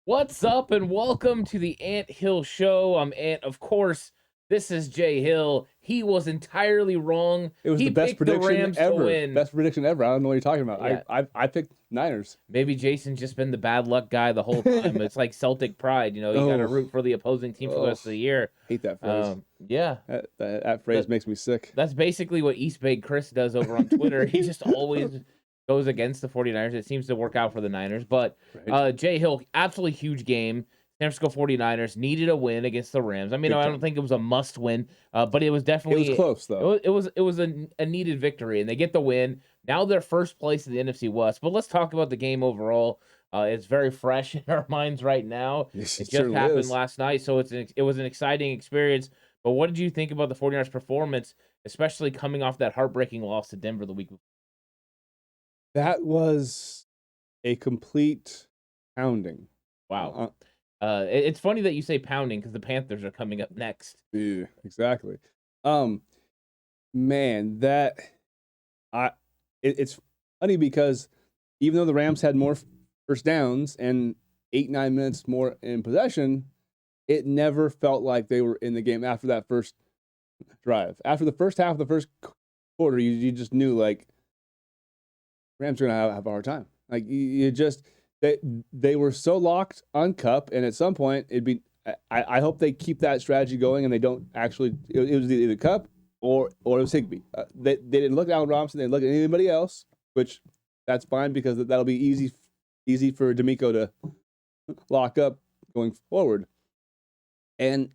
What's up, and welcome to the Ant Hill Show. I'm Ant, of course. This is Jay Hill. He was entirely wrong. It was he the best picked the prediction Rams ever. to win. Best prediction ever. I don't know what you're talking about. Yeah. I picked Niners. Maybe Jason's just been the bad luck guy the whole time. It's like Celtic pride, you got to root for the opposing team for the rest of the year. Hate that phrase. Yeah. That phrase makes me sick. That's basically what East Bay Chris does over on Twitter. He just always goes against the 49ers. It seems to work out for the Niners. But Jay Hill, absolutely huge game. San Francisco 49ers needed a win against the Rams. I mean, I don't think it was a must win, but it was definitely... It was close, though. It was a needed victory, and they get the win. Now they're first place in the NFC West. But let's talk about the game overall. It's very fresh in our minds right now. Yes, it just happened last night, so it was an exciting experience. But what did you think about the 49ers' performance, especially coming off that heartbreaking loss to Denver the week before? That was a complete pounding. Wow. It's funny that you say pounding because the Panthers are coming up next. Yeah, exactly. Man, it's funny because even though the Rams had more first downs and 8-9 minutes more in possession, it never felt like they were in the game after that first drive. After the first half of the first quarter, you just knew like Rams are gonna have a hard time. Like you just. They were so locked on Cup, and at some point it'd be. I hope they keep that strategy going, and they don't actually. It was either Cup or it was Higbee. They didn't look at Allen Robinson. They didn't look at anybody else, which that's fine because that'll be easy for D'Amico to lock up going forward. And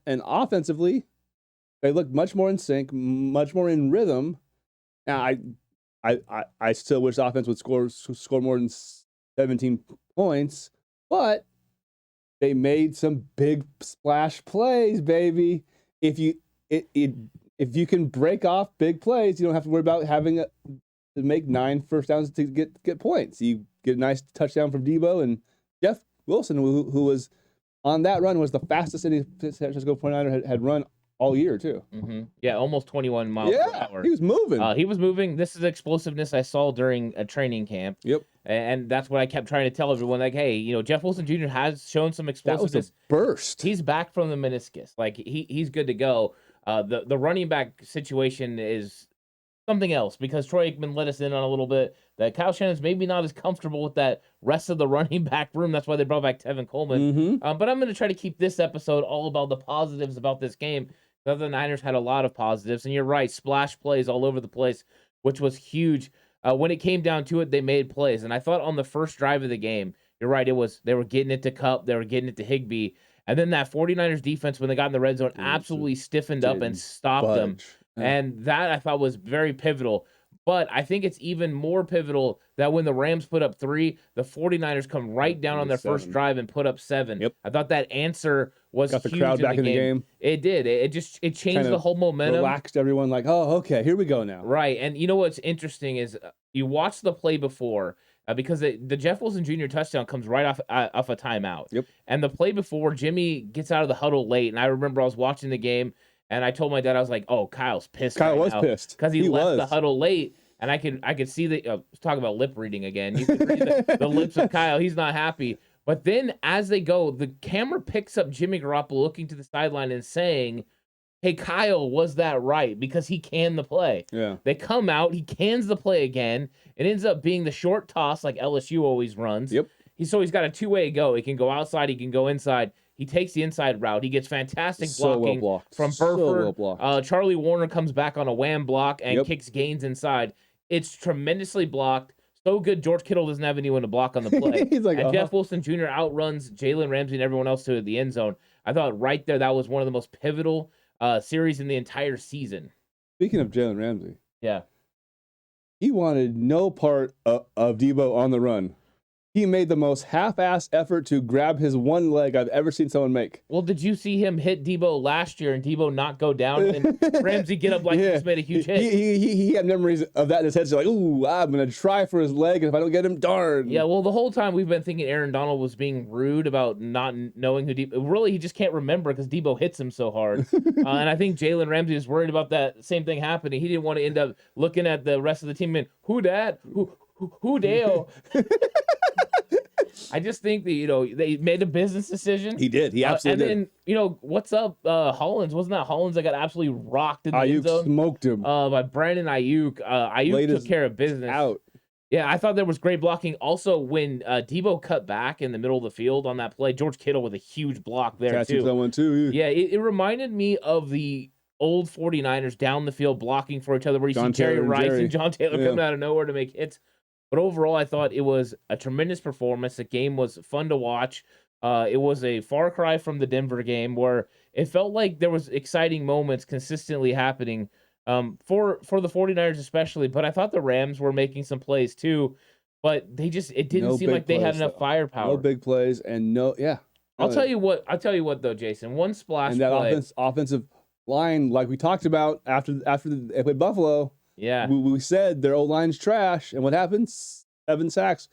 offensively, they looked much more in sync, much more in rhythm. Now I still wish offense would score more than 17 points, but they made some big splash plays, baby. If you can break off big plays, you don't have to worry about having to make 9 first downs to get points. You get a nice touchdown from Deebo, and Jeff Wilson, who was on that run, was the fastest any San Francisco 49er had run all year, too. Mm-hmm. Yeah, almost 21 miles per hour. He was moving. This is explosiveness I saw during a training camp. Yep. And that's what I kept trying to tell everyone. Like, hey, Jeff Wilson Jr. has shown some explosiveness. That was a burst. He's back from the meniscus. Like, he's good to go. The running back situation is something else because Troy Aikman let us in on a little bit that Kyle Shannon's maybe not as comfortable with that rest of the running back room. That's why they brought back Tevin Coleman. Mm-hmm. But I'm going to try to keep this episode all about the positives about this game. The Niners had a lot of positives, and you're right, splash plays all over the place, which was huge. When it came down to it, they made plays, and I thought on the first drive of the game, you're right, they were getting it to Cup, they were getting it to Higbee, and then that 49ers defense, when they got in the red zone, absolutely stiffened up and stopped them, and that I thought was very pivotal. But I think it's even more pivotal that when the Rams put up 3, the 49ers come right down on their first drive and put up 7. Yep. I thought that answer was got the huge crowd back in the game. It did. It changed kind of the whole momentum. Relaxed everyone like, oh, okay, here we go now. Right. And you know what's interesting is you watch the play before because the Jeff Wilson Jr. touchdown comes right off a timeout. Yep. And the play before, Jimmy gets out of the huddle late, and I remember I was watching the game, and I told my dad, I was like, oh, Kyle's pissed. Kyle was pissed. Because he left the huddle late. And I could see talk about lip reading again. You could read the lips of Kyle. He's not happy. But then as they go, the camera picks up Jimmy Garoppolo looking to the sideline and saying, hey, Kyle, was that right? Because he canned the play. Yeah. They come out. He cans the play again. It ends up being the short toss like LSU always runs. Yep. He's got a two-way go. He can go outside. He can go inside. He takes the inside route. He gets fantastic blocking from Burford. Well Charlie Warner comes back on a wham block and kicks Gaines inside. It's tremendously blocked. So good, George Kittle doesn't have anyone to block on the play. He's like, Jeff Wilson Jr. outruns Jalen Ramsey and everyone else to the end zone. I thought right there that was one of the most pivotal series in the entire season. Speaking of Jalen Ramsey. Yeah. He wanted no part of Deebo on the run. He made the most half-assed effort to grab his one leg I've ever seen someone make. Well, did you see him hit Deebo last year and Deebo not go down and Ramsey get up like he just made a huge hit? He had memories of that in his head. So like, ooh, I'm going to try for his leg, and if I don't get him, darn. Yeah, well, the whole time we've been thinking Aaron Donald was being rude about not knowing who Deebo... Really, he just can't remember because Deebo hits him so hard. And I think Jalen Ramsey was worried about that same thing happening. He didn't want to end up looking at the rest of the team and, who dat? Who Dale? I just think that, they made a business decision. He did. He absolutely did. And then, what's up, Hollins? Wasn't that Hollins that got absolutely rocked in the end Ayuk zone? smoked him. By Brandon Ayuk. Ayuk took care of business. Out. Yeah, I thought there was great blocking. Also, when Deebo cut back in the middle of the field on that play, George Kittle with a huge block there, too. That one, too. Yeah, it reminded me of the old 49ers down the field blocking for each other, where you see Jerry Rice and John Taylor coming out of nowhere to make hits. But overall, I thought it was a tremendous performance. The game was fun to watch. It was a far cry from the Denver game, where it felt like there was exciting moments consistently happening for the 49ers especially. But I thought the Rams were making some plays too, but it didn't seem like they had enough firepower. No big plays and I'll tell you what though, Jason. One splash and that play. Offensive line, like we talked about after they played Buffalo. Yeah, we said their O-line's trash, and what happens? 7 sacks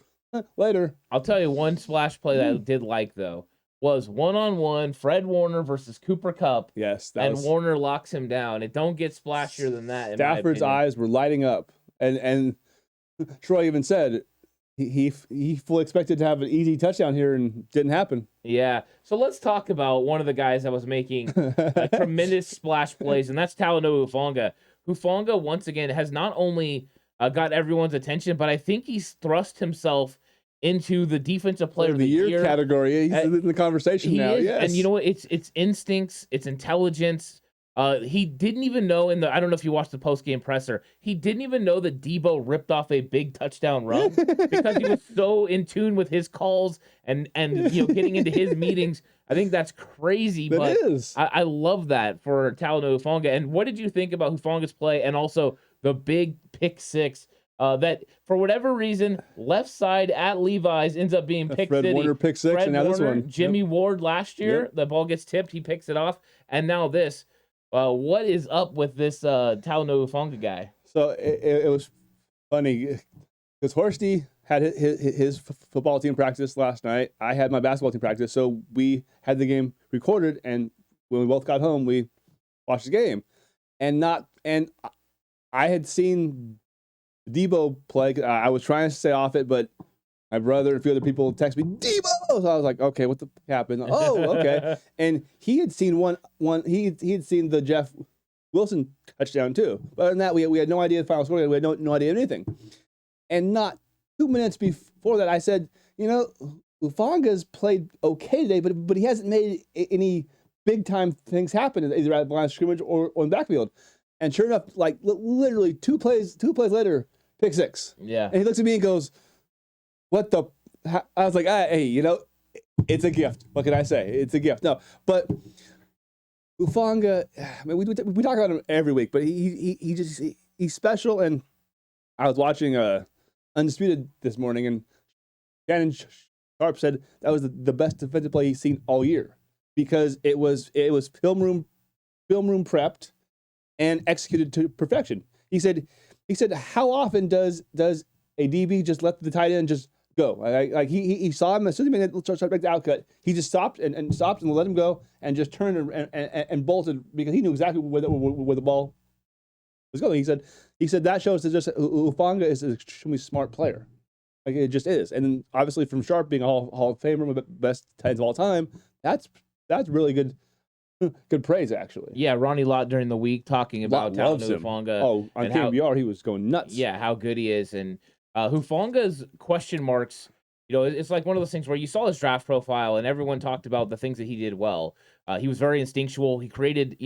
later. I'll tell you one splash play that I did like though was 1-on-1 Fred Warner versus Cooper Kupp. Yes, Warner locks him down. It don't get splashier than that. Stafford's eyes were lighting up, and Troy even said he fully expected to have an easy touchdown here, and didn't happen. Yeah. So let's talk about one of the guys that was making tremendous splash plays, and that's Talanoa Hufanga. Hufanga, once again, has not only got everyone's attention, but I think he's thrust himself into the defensive player of the year category. He's in the conversation now. Yes. And you know what? It's instincts, it's intelligence. He didn't even know I don't know if you watched the post-game presser, he didn't even know that Deebo ripped off a big touchdown run because he was so in tune with his calls and getting into his meetings. I think that's crazy, but I love that for Talanoa Hufanga. And what did you think about Hufanga's play and also the big pick six that, for whatever reason, left side at Levi's ends up being pick Fred city. Warner pick six, and now this one. Jimmy Ward last year, the ball gets tipped, he picks it off, and now this. What is up with this Talanoa Hufanga guy? So it was funny because Horsty had his football team practice last night. I had my basketball team practice, so we had the game recorded, and when we both got home, we watched the game. And I had seen Deebo play. I was trying to stay off it, but my brother and a few other people text me, Deebo! So I was like, okay, what the happened? Oh, okay. And he had seen he had seen the Jeff Wilson touchdown too. But other than that, we had no idea the final score. We had no idea anything. And not 2 minutes before that, I said, Hufanga's played okay today, but he hasn't made any big time things happen either at the line of scrimmage or in the backfield. And sure enough, like literally two plays later, pick six. Yeah. And he looks at me and goes, what the? I was like, hey, it's a gift. What can I say? It's a gift. No, but Hufanga, I mean, we talk about him every week, but he's special. And I was watching Undisputed this morning, and Shannon Sharp said that was the best defensive play he's seen all year because it was film room prepped and executed to perfection. He said, how often does a DB just let the tight end just go? Like he saw him as soon as he made the outcut, he just stopped and let him go and just turned and bolted because he knew exactly where the ball was going. He said that shows that just Hufanga is an extremely smart player. Like it just is. And obviously from Sharp being a Hall of Famer, one of the best tight ends of all time, that's really good praise, actually. Yeah, Ronnie Lott during the week talking about Talanoa Hufanga. Oh, on KBR, he was going nuts. Yeah, how good he is. And Hufanga's question marks, it's like one of those things where you saw his draft profile and everyone talked about the things that he did well. He was very instinctual. He created,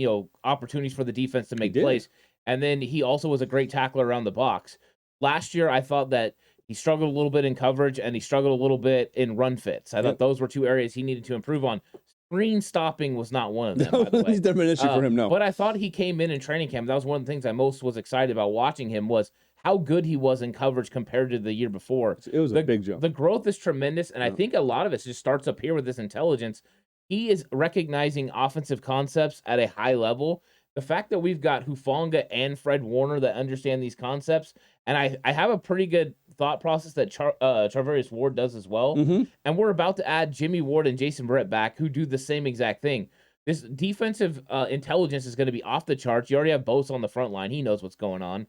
opportunities for the defense to make plays. And then he also was a great tackler around the box. Last year, I thought that he struggled a little bit in coverage and he struggled a little bit in run fits. I thought those were two areas he needed to improve on. Screen stopping was not one of them, by the way. He's never an issue for him, no. But I thought he came in training camp. That was one of the things I most was excited about watching him was how good he was in coverage compared to the year before. It was a big jump. The growth is tremendous, and I think a lot of it just starts up here with this intelligence. He is recognizing offensive concepts at a high level. The fact that we've got Hufanga and Fred Warner that understand these concepts, and I have a pretty good thought process that Charvarius Ward does as well. Mm-hmm. And we're about to add Jimmy Ward and Jason Barrett back, who do the same exact thing. This defensive intelligence is going to be off the charts. You already have Bosa on the front line. He knows what's going on.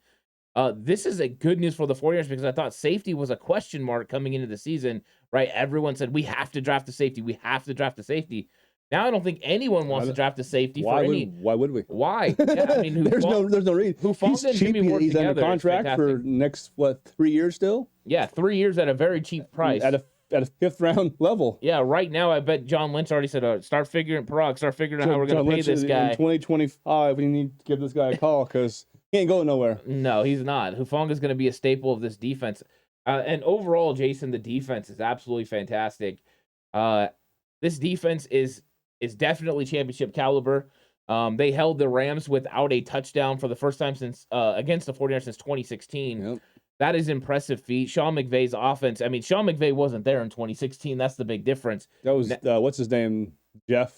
This is a good news for the 49ers because I thought safety was a question mark coming into the season, right? Everyone said, we have to draft a safety. We have to draft a safety. Now I don't think anyone wants to draft a safety for any. Why would we? Why? Yeah, I mean, there's no reason. Hufanga and cheap. Jimmy Ward He's under together is contract for fantastic. next 3 years still. Yeah, 3 years at a very cheap price. At a fifth round level. Yeah, right now I bet John Lynch already said, start figuring out how we're going to pay this guy. In 2025, we need to give this guy a call because he ain't going nowhere. No, he's not. Hufanga is going to be a staple of this defense. And overall, Jason, the defense is absolutely fantastic. This defense is definitely championship caliber. They held the Rams without a touchdown for the first time since against the 49ers since 2016. Yep. That is impressive feat. Sean McVay's offense. I mean, Sean McVay wasn't there in 2016. That's the big difference. That was what's his name? Jeff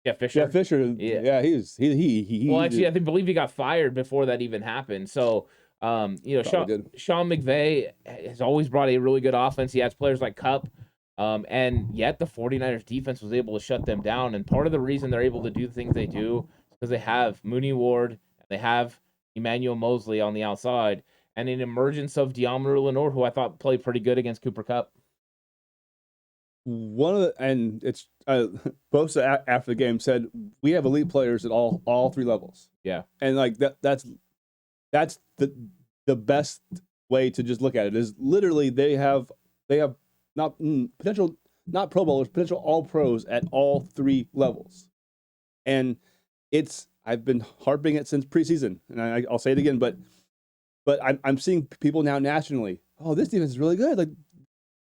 Fisher. Jeff Fisher. Yeah, he. Well, actually, I believe he got fired before that even happened. So, Sean McVay has always brought a really good offense. He has players like Kupp. And yet the 49ers defense was able to shut them down. And part of the reason they're able to do the things they do is because they have Mooney Ward, and they have Emmanuel Mosley on the outside, and an emergence of Deebo Lenore, who I thought played pretty good against Cooper Kupp. It's Bosa after the game said we have elite players at all three levels. Yeah, and like that's the best way to just look at it is literally they have not potential, not Pro Bowlers, potential All Pros at all three levels, and I've been harping it since preseason, and I'll say it again, but I'm seeing people now nationally. Oh, this defense is really good. Like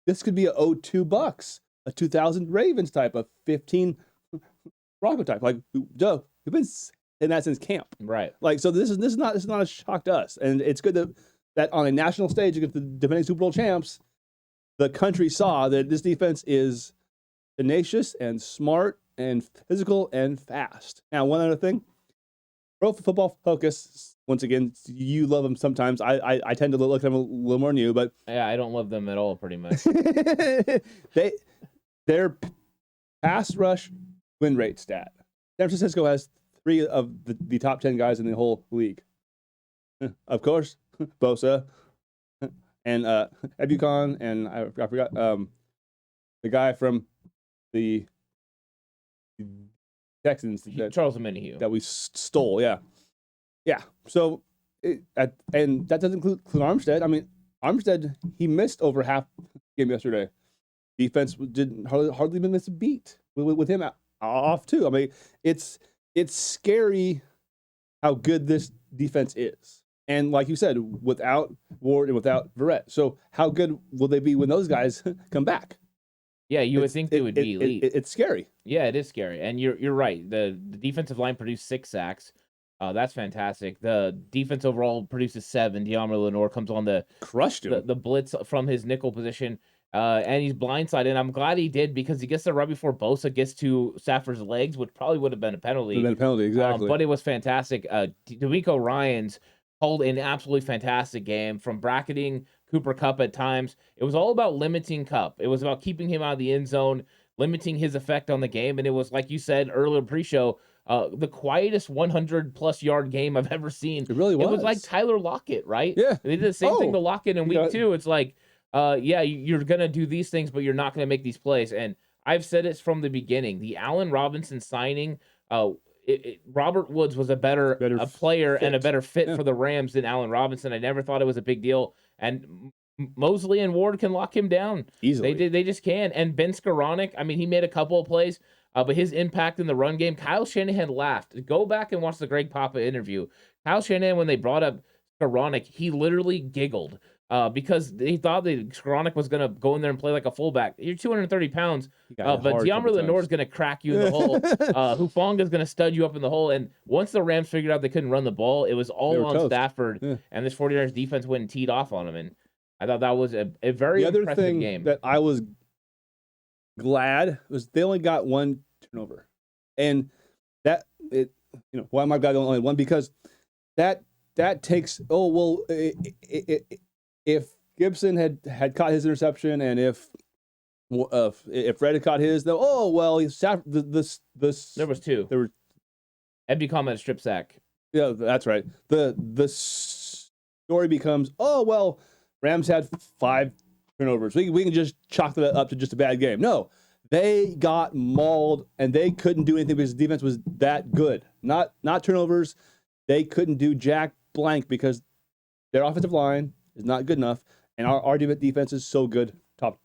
this could be a 02 Bucks, a 2000 Ravens type, a 15 Bronco type. Like, Joe, we've been in that since camp, right? Like, so this is not a shock to us, and it's good that on a national stage against the defending Super Bowl champs, the country saw that this defense is tenacious and smart and physical and fast. Now, one other thing, Pro Football Focus. Once again, you love them sometimes. I tend to look at them a little more than you, but yeah, I don't love them at all, pretty much. Their pass rush win rate stat. San Francisco has 3 of the top 10 guys in the whole league. Of course, Bosa and Ebukon, and I forgot the guy from the Texans, Charles Omenihu, that we stole. Yeah. So, and that doesn't include Armstead. I mean, Armstead, he missed over half the game yesterday. Defense didn't hardly miss a beat with him off too. I mean, it's scary how good this defense is. And like you said, without Ward and without Verrett. So how good will they be when those guys come back? Yeah, you would think they would be elite. It's scary. Yeah, it is scary. And you're right. The defensive line produced 6 sacks. That's fantastic. The defense overall produces 7. Deebo Lenore comes on crushed him. The blitz from his nickel position. And he's blindsided. And I'm glad he did because he gets there right before Bosa gets to Stafford's legs, which probably would have been a penalty. Exactly. But it was fantastic. DeMeco Ryans called an absolutely fantastic game from bracketing Cooper Kupp at times. It was all about limiting Kupp. It was about keeping him out of the end zone, limiting his effect on the game. And it was, like you said earlier pre-show, the quietest 100-plus yard game I've ever seen. It really was. It was like Tyler Lockett, right? Yeah. They did the same thing to Lockett in week 2. It's like, you're going to do these things, but you're not going to make these plays. And I've said it from the beginning. The Allen Robinson signing, Robert Woods was a better player fit. And a better fit for the Rams than Allen Robinson. I never thought it was a big deal. And Mosley and Ward can lock him down easily. They just can. And Ben Skoranek, I mean, he made a couple of plays, but his impact in the run game, Kyle Shanahan laughed. Go back and watch the Greg Papa interview. Kyle Shanahan, when they brought up Skoranek, he literally giggled because he thought that Skoranek was going to go in there and play like a fullback. You're 230 pounds, but Deebo Lenore is going to crack you in the hole. Hufanga is going to stud you up in the hole. And once the Rams figured out they couldn't run the ball, it was all on Stafford, and this 49ers defense went and teed off on him. And I thought that was a very impressive game. The other thing that I was glad was they only got 1 turnover, and why am I glad they only had 1? Because that takes if Gibson had caught his interception, and if Fred had caught his, there was 2. There were Ebukam had a strip sack. Yeah, that's right. The story becomes, oh, well, Rams had 5 turnovers. We can just chalk that up to just a bad game. No, they got mauled, and they couldn't do anything because the defense was that good. Not turnovers. They couldn't do jack blank because their offensive line is not good enough, and our defense is so good top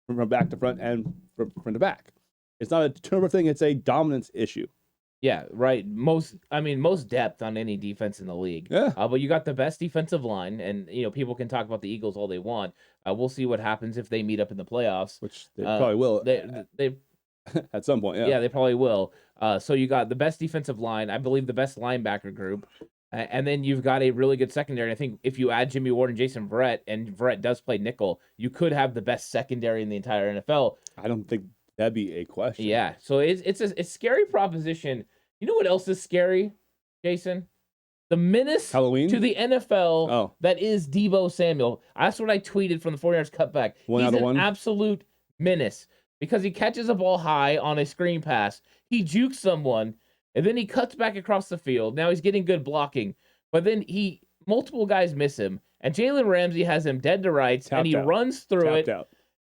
from back to front and from front to back. It's not a turnover thing. It's a dominance issue. Yeah, right. Most depth on any defense in the league. Yeah. But you got the best defensive line, and people can talk about the Eagles all they want. We'll see what happens if they meet up in the playoffs, which they probably will. They at some point. yeah, they probably will. So you got the best defensive line, I believe, the best linebacker group, and then you've got a really good secondary. I think if you add Jimmy Ward and Jason Verrett, and Verrett does play nickel, you could have the best secondary in the entire NFL. I don't think that'd be a question. Yeah, so it's a scary proposition. You know what else is scary, Jason? The menace Halloween? to the NFL that is Deebo Samuel. That's what I tweeted from the 49ers cutback. He's an absolute menace because he catches a ball high on a screen pass. He jukes someone, and then he cuts back across the field. Now he's getting good blocking, but then multiple guys miss him, and Jalen Ramsey has him dead to rights, and he runs through it.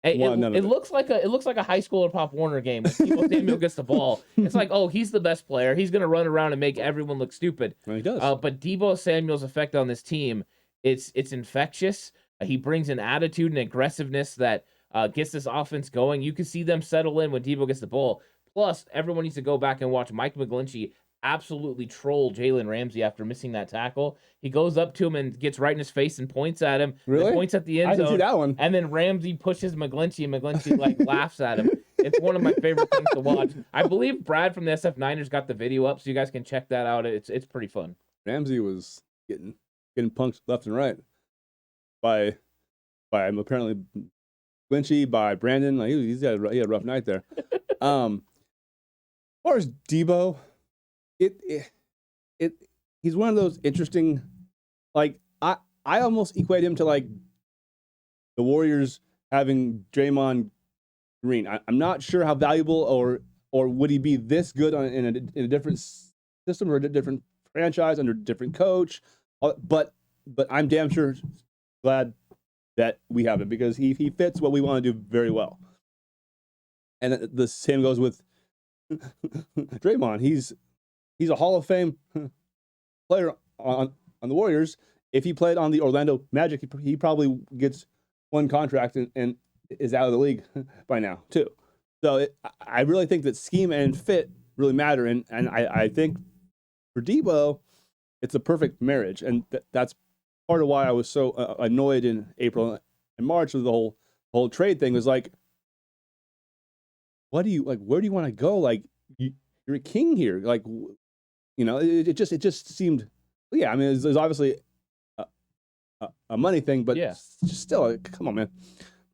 It looks like a high school or Pop Warner game when Deebo Samuel gets the ball. It's like, oh, he's the best player. He's gonna run around and make everyone look stupid. Well, he does. But Deebo Samuel's effect on this team, it's infectious. He brings an attitude and aggressiveness that gets this offense going. You can see them settle in when Deebo gets the ball. Plus, everyone needs to go back and watch Mike McGlinchey absolutely troll Jalen Ramsey after missing that tackle. He goes up to him and gets right in his face and points at him. Really? Points at the end zone. I didn't see that one. And then Ramsey pushes McGlinchey, and McGlinchey laughs at him. It's one of my favorite things to watch. I believe Brad from the SF Niners got the video up, so you guys can check that out. It's pretty fun. Ramsey was getting punked left and right by apparently McGlinchey, by Brandon. Like he had a rough night there. As far as Deebo, he's one of those interesting, like I almost equate him to like the Warriors having Draymond Green. I'm not sure how valuable or would he be this good in a different system or a different franchise under a different coach, but I'm damn sure glad that we have him because he fits what we want to do very well. And the same goes with Draymond. He's a Hall of Fame player on the Warriors. If he played on the Orlando Magic, he probably gets one contract and is out of the league by now too. So I really think that scheme and fit really matter, and I think for Deebo, it's a perfect marriage, and that's part of why I was so annoyed in April and March with the whole trade thing. Was like, what do you like? Where do you want to go? Like you're a king here. Like, it just seemed. Yeah, I mean, it's obviously a money thing, but still, come on, man.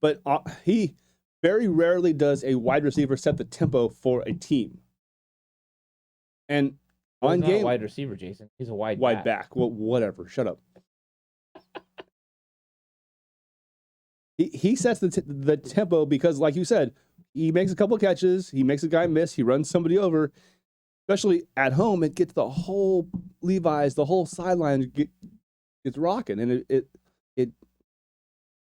But he very rarely does a wide receiver set the tempo for a team. And he's not a wide receiver, Jason. He's a wide back. Well, whatever. Shut up. He sets the tempo because, like you said, he makes a couple catches, he makes a guy miss, he runs somebody over. Especially at home, it gets the whole Levi's, the whole sideline gets rocking, and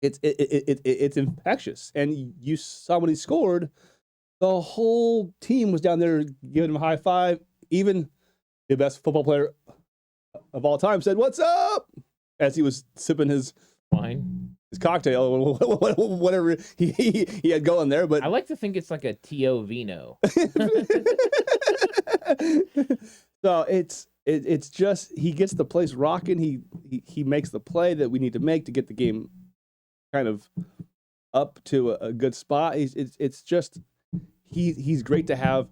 it's infectious. And you saw when he scored, the whole team was down there giving him a high five. Even the best football player of all time said, "What's up?" as he was sipping his wine, his cocktail, whatever he had going there. But I like to think it's like a Tio Vino. So it's just he gets the place rocking. He makes the play that we need to make to get the game kind of up to a good spot. It's just he's great to have,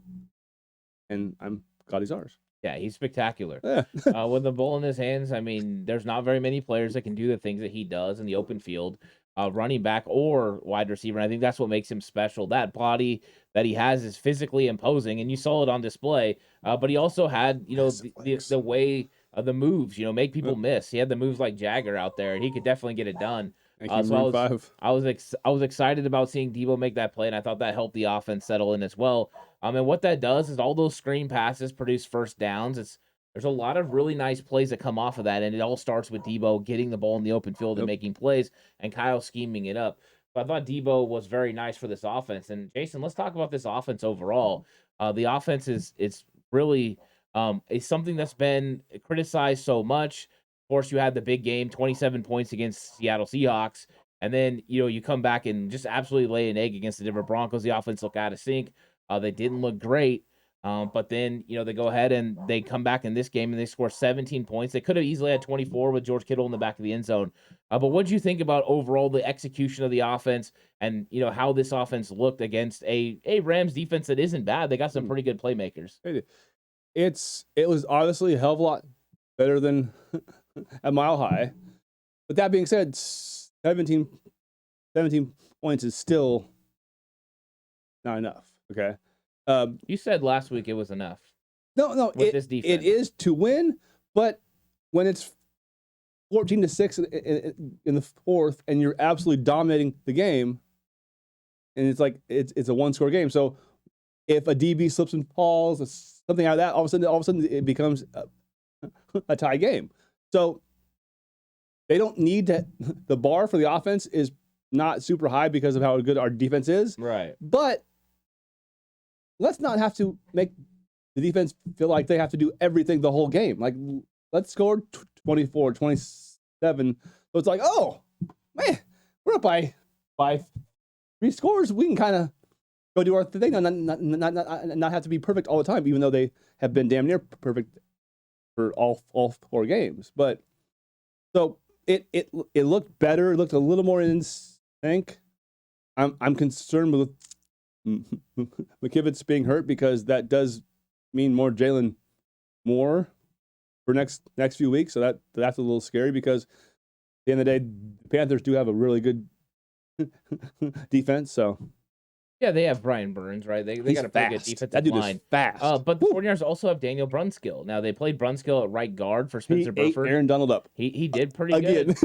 and I'm glad he's ours. Yeah, he's spectacular. Yeah. With the ball in his hands, I mean, there's not very many players that can do the things that he does in the open field, running back or wide receiver. And I think that's what makes him special. That body that he has is physically imposing, and you saw it on display. But he also had, the way of the moves, make people miss. He had the moves like Jagger out there, and he could definitely get it done. So I was excited about seeing Deebo make that play, and I thought that helped the offense settle in as well. And what that does is all those screen passes produce first downs. There's a lot of really nice plays that come off of that, and it all starts with Deebo getting the ball in the open field and making plays, and Kyle scheming it up. But I thought Deebo was very nice for this offense. And Jason, let's talk about this offense overall. The offense is really is something that's been criticized so much. Of course, you had the big game, 27 points against Seattle Seahawks, and then you come back and just absolutely lay an egg against the Denver Broncos. The offense looked out of sync. They didn't look great. But then, they go ahead and they come back in this game and they score 17 points. They could have easily had 24 with George Kittle in the back of the end zone. But what did you think about overall the execution of the offense and, how this offense looked against a Rams defense that isn't bad? They got some pretty good playmakers. It was honestly a hell of a lot better than at Mile High. But that being said, 17 points is still not enough, okay? You said last week it was enough. No, this defense. It is to win, but when it's 14-6 in the fourth, and you're absolutely dominating the game, and it's like it's a one-score game. So if a DB slips and falls, something out of that, all of a sudden it becomes a tie game. So they don't need to. The bar for the offense is not super high because of how good our defense is, right? But let's not have to make the defense feel like they have to do everything the whole game. Like, let's score 24, 27. So it's like, oh, man, we're up by 3 scores. We can kind of go do our thing and not have to be perfect all the time, even though they have been damn near perfect for all 4 games. But so it looked better. It looked a little more in sync. I'm concerned with McKivitz being hurt because that does mean more Jalen Moore for next few weeks. So that's a little scary because at the end of the day, the Panthers do have a really good defense. So yeah, they have Brian Burns, right? They got a pretty good defensive that dude line. Is fast. But the 49ers also have Daniel Brunskill. Now they played Brunskill at right guard for Spencer Burford. Aaron Donald up. He did pretty good.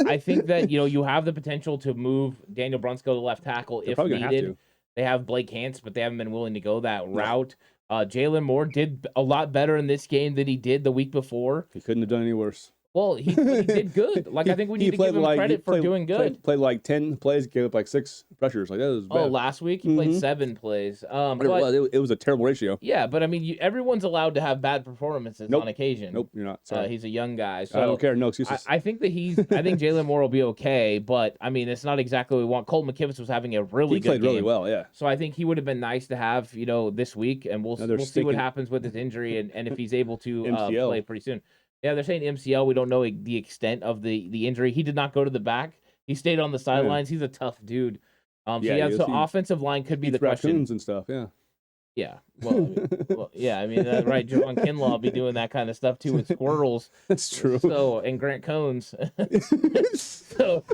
I think that you have the potential to move Daniel Brunskill to left tackle if needed. They have Blake Hance, but they haven't been willing to go that route. Jalen Moore did a lot better in this game than he did the week before. He couldn't have done any worse. Well, he did good. Like, I think we need to give him credit for doing good. Played like 10 plays, gave up like 6 pressures. Like, that was bad. Last week he played 7 plays. But it was a terrible ratio. Yeah, but I mean, everyone's allowed to have bad performances on occasion. Nope, you're not. Sorry. He's a young guy. So I don't care. No excuses. I think that I think Jalen Moore will be okay, but I mean, it's not exactly what we want. Colt McKivitz was having a really good game. He played really well, yeah. So I think he would have been nice to have, this week, and we'll see what happens with his injury and if he's able to play pretty soon. Yeah, they're saying MCL. We don't know the extent of the injury. He did not go to the back. He stayed on the sidelines. He's a tough dude. So offensive line could be the question. Raccoons and stuff, yeah. Yeah. Well, yeah. I mean, right. Javon Kinlaw will be doing that kind of stuff too with squirrels. That's true. So, and Grant Cones. So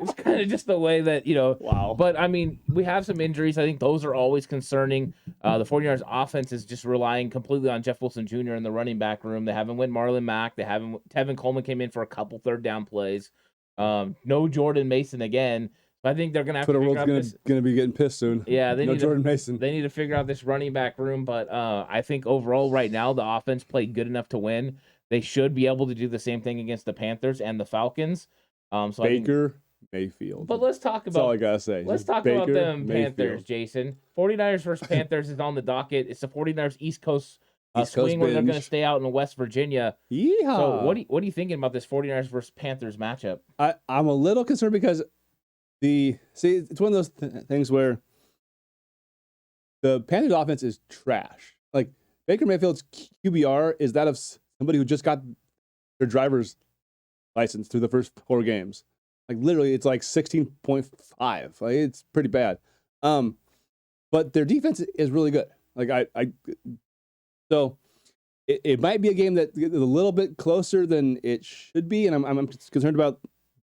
it's kind of just the way that, Wow. But I mean, we have some injuries. I think those are always concerning. The 49ers offense is just relying completely on Jeff Wilson Jr. in the running back room. They haven't went Marlon Mack. Tevin Coleman came in for a couple 3rd down plays. No Jordan Mason again. I think they're going to have to figure out this. Going to be getting pissed soon. Yeah, Jordan Mason. They need to figure out this running back room, but I think overall right now the offense played good enough to win. They should be able to do the same thing against the Panthers and the Falcons. Baker Mayfield. But let's talk about. That's all I gotta say. Let's talk about them Panthers, Jason. 49ers versus Panthers is on the docket. It's the 49ers East Coast swing where they're going to stay out in West Virginia. Yeehaw. So what are you thinking about this 49ers versus Panthers matchup? I'm a little concerned because it's one of those things where the Panthers offense is trash. Like, Baker Mayfield's QBR is that of somebody who just got their driver's license through the first 4 games. Like, literally, it's like 16.5. Like, it's pretty bad. But their defense is really good. Like, so it might be a game that is a little bit closer than it should be, and I'm concerned about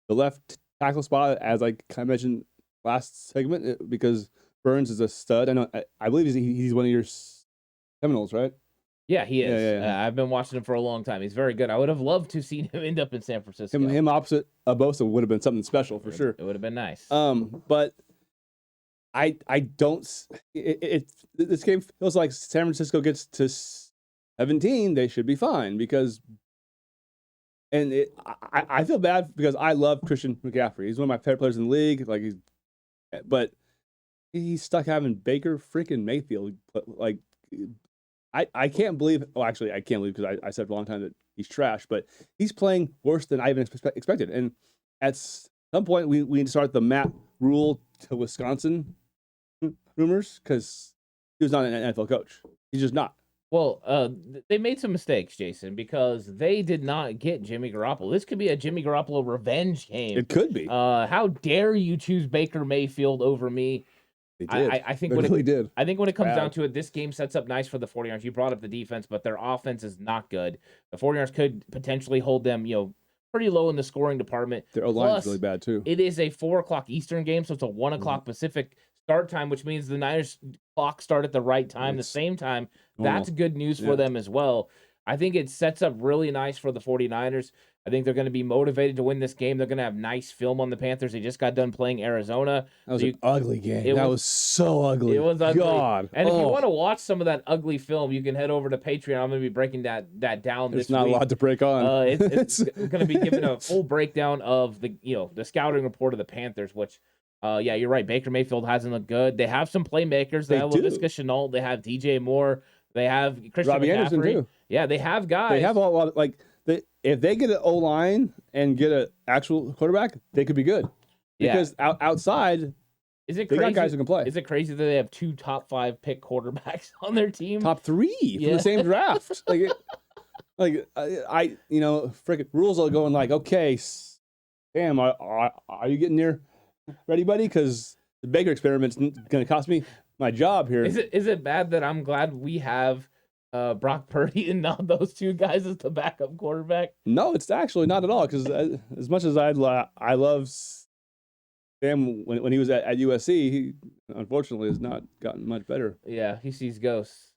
the left tackle spot, as I kind of mentioned last segment, because Burns is a stud. I believe he's one of your Seminoles, right? Yeah, he is. Yeah. I've been watching him for a long time. He's very good. I would have loved to see him end up in San Francisco. Him opposite Bosa would have been something special for sure. It would have been nice. But I don't. This game feels like San Francisco gets to 17, they should be fine because. And I feel bad because I love Christian McCaffrey. He's one of my favorite players in the league. But he's stuck having Baker freaking Mayfield. Like, I can't believe. Well, actually, I can't believe because I said for a long time that he's trash. But he's playing worse than I even expected. And at some point, we need to start the Matt Rule to Wisconsin rumors because he was not an NFL coach. He's just not. Well, they made some mistakes, Jason, because they did not get Jimmy Garoppolo. This could be a Jimmy Garoppolo revenge game. It could be. How dare you choose Baker Mayfield over me? They did. I think they really did. I think when it comes down to it, this game sets up nice for the 49ers. You brought up the defense, but their offense is not good. The 49ers could potentially hold them, pretty low in the scoring department. Their O-line is really bad, too. It is a 4 o'clock Eastern game, so it's a 1 o'clock Pacific start time, which means the Niners clock start at the right time, the same time. That's good news for them as well. I think it sets up really nice for the 49ers. I think they're going to be motivated to win this game. They're going to have nice film on the Panthers. They just got done playing Arizona. That was an ugly game. That was so ugly. It was ugly. God. And if you want to watch some of that ugly film, you can head over to Patreon. I'm going to be breaking that down this week. There's not a lot to break on. It's going to be giving a full breakdown of the scouting report of the Panthers, which yeah, you're right. Baker Mayfield hasn't looked good. They have some playmakers. They have Laviska Shenault. They have DJ Moore. They have Christian Robbie McCaffrey. Anderson too. Yeah, they have guys. They have a lot of if they get an O-line and get an actual quarterback, they could be good. Because outside, is it they crazy? got guys who can play. Is it crazy that they have 2 top 5 pick quarterbacks on their team? Top 3 from the same draft. Freaking rules are going okay, damn, are you getting near ready, buddy? Because the Baker experiment's going to cost me my job here. Is it bad that I'm glad we have Brock Purdy and not those 2 guys as the backup quarterback? No, it's actually not at all. Because as much as I love Sam when he was at USC, he unfortunately has not gotten much better. Yeah, he sees ghosts.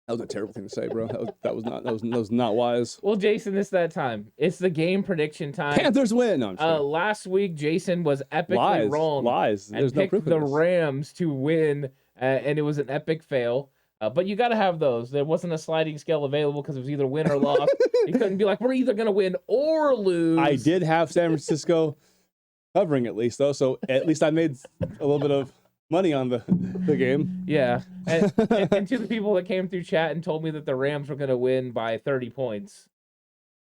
That was a terrible thing to say, bro. That was not wise. Well, Jason, it's that time. It's the game prediction time. Panthers win. No, I'm sure. Last week, Jason was epically wrong. Lies. There's no proof of the Rams to win, and it was an epic fail. But you got to have those. There wasn't a sliding scale available because it was either win or loss. You couldn't be like, we're either going to win or lose. I did have San Francisco covering at least, though. So at least I made a little bit of money on the game. Yeah. And to the people that came through chat and told me that the Rams were going to win by 30 points,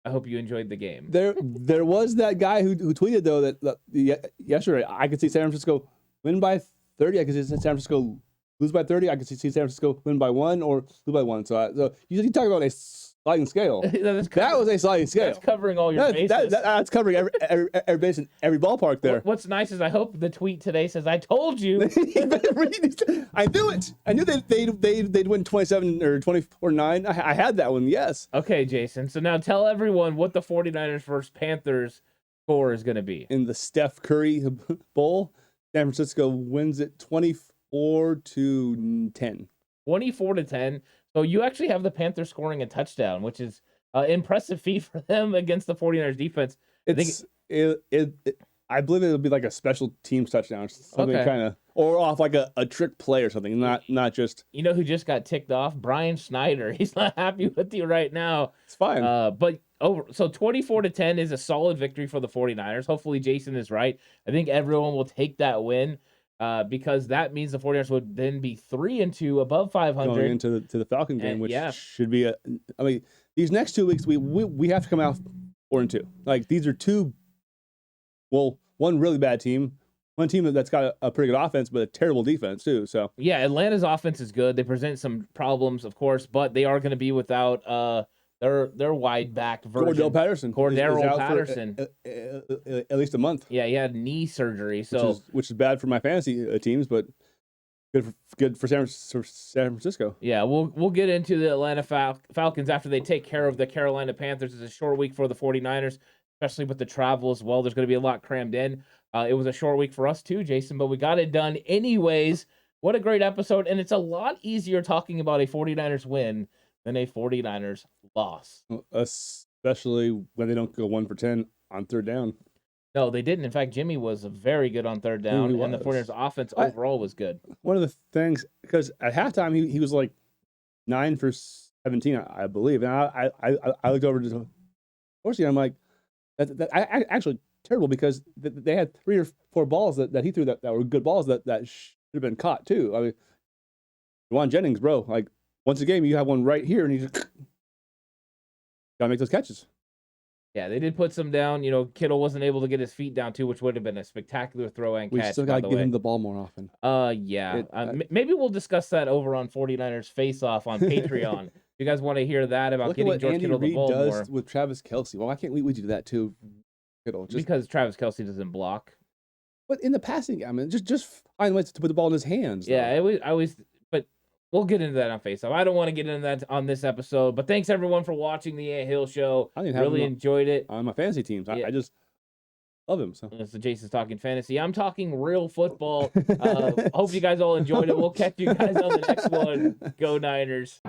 I hope you enjoyed the game. There was that guy who tweeted, though, that yesterday, I could see San Francisco win by 30. I could see San Francisco lose by 30. I could see San Francisco win by 1 or lose by 1. So you talk about a sliding scale. That was a sliding scale. That's covering all your bases. That's covering every base in every ballpark there. What's nice is I hope the tweet today says, I told you. I knew it. I knew they'd win 27 or 24-9. I had that one, yes. Okay, Jason. So now tell everyone what the 49ers versus Panthers score is going to be. In the Steph Curry Bowl, San Francisco wins it 24-10. 24-10. So you actually have the Panthers scoring a touchdown, which is an impressive feat for them against the 49ers defense. I believe it'll be like a special teams touchdown, something kind of, or off like a trick play or something, not just. You know who just got ticked off? Brian Schneider. He's not happy with you right now. It's fine. But so 24-10 is a solid victory for the 49ers. Hopefully Jason is right. I think everyone will take that win. Because that means the 49ers would then be 3-2 above 500 going into the Falcon game, which should be these next 2 weeks we have to come out 4-2. Like these are one really bad team, one team that's got a pretty good offense but a terrible defense too. So yeah, Atlanta's offense is good. They present some problems, of course, but they are going to be without their wide back version. Cordell Patterson for at least a month. Yeah, he had knee surgery, so which is bad for my fantasy teams, but good for San Francisco. Yeah, we'll get into the Atlanta Falcons after they take care of the Carolina Panthers. It's a short week for the 49ers, especially with the travel as well. There's going to be a lot crammed in. It was a short week for us too, Jason, but we got it done anyways. What a great episode, and it's a lot easier talking about a 49ers win than a 49ers loss. Especially when they don't go 1 for 10 on third down. No, they didn't. In fact, Jimmy was very good on third down, and the 49ers offense overall was good. One of the things, because at halftime he was like 9 for 17, I believe. And I looked over to Dorsey, and I'm like, I actually terrible because they had 3 or 4 balls that he threw that were good balls that should have been caught too. I mean, Juwan Jennings, bro, like once a game you have one right here, and you just gotta make those catches. Yeah, they did put some down. Kittle wasn't able to get his feet down too, which would have been a spectacular throw and catch. We still gotta give him the ball more often. Yeah. Maybe we'll discuss that over on 49ers Face Off on Patreon. If you guys want to hear that about getting George Kittle the ball more. Does with Travis Kelce. Well, why can't we do that too? Kittle, because Travis Kelce doesn't block. But in the passing, I mean, just find ways to put the ball in his hands. Yeah, I always. But we'll get into that on Face Off. I don't want to get into that on this episode. But thanks everyone for watching the Ant Hill Show. I didn't have really enjoyed it on my fantasy teams. I just love him. So Jason's talking fantasy. I'm talking real football. Hope you guys all enjoyed it. We'll catch you guys on the next one. Go Niners.